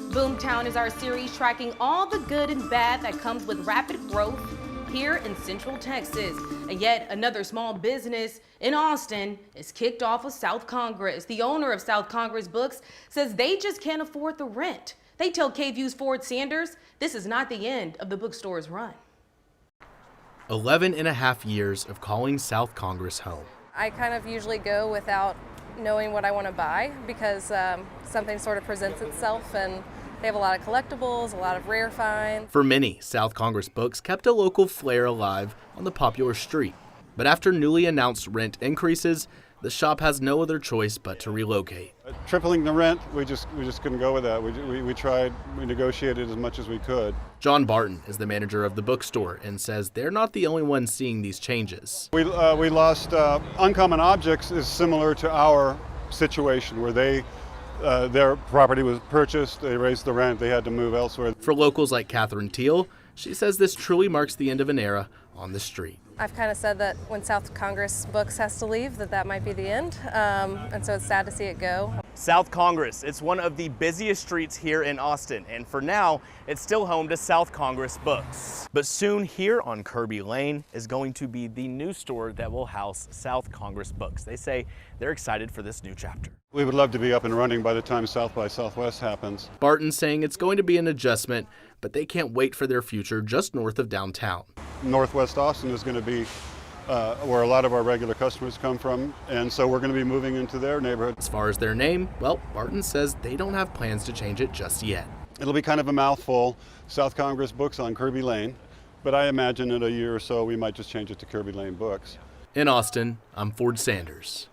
Boomtown is our series tracking all the good and bad that comes with rapid growth here in Central Texas. And yet another small business in Austin is kicked off of South Congress. The owner of South Congress Books says they just can't afford the rent. They tell KVUE's Ford Sanders this is not the end of the bookstore's run. 11 and a half years of calling South Congress home. I kind of usually go without knowing what I want to buy because something sort of presents itself, and they have a lot of collectibles, a lot of rare finds. For many, South Congress Books kept a local flair alive on the popular street. But after newly announced rent increases, the shop has no other choice but to relocate. Tripling the rent, we just couldn't go with that. We tried, we negotiated as much as we could. John Barton is the manager of the bookstore and says they're not the only ones seeing these changes. We lost Uncommon Objects is similar to our situation where their property was purchased, they raised the rent, they had to move elsewhere. For locals like Catherine Teal, she says this truly marks the end of an era on the street. I've kind of said that when South Congress Books has to leave, that might be the end, and so it's sad to see it go. South Congress, it's one of the busiest streets here in Austin, and for now, it's still home to South Congress Books. But soon here on Kirby Lane is going to be the new store that will house South Congress Books. They say they're excited for this new chapter. We would love to be up and running by the time South by Southwest happens. Barton saying it's going to be an adjustment, but they can't wait for their future just north of downtown. Northwest Austin is going to be where a lot of our regular customers come from, and so we're going to be moving into their neighborhood. As far as their name, well, Barton says they don't have plans to change it just yet. It'll be kind of a mouthful, South Congress Books on Kirby Lane, but I imagine in a year or so we might just change it to Kirby Lane Books. In Austin, I'm Ford Sanders.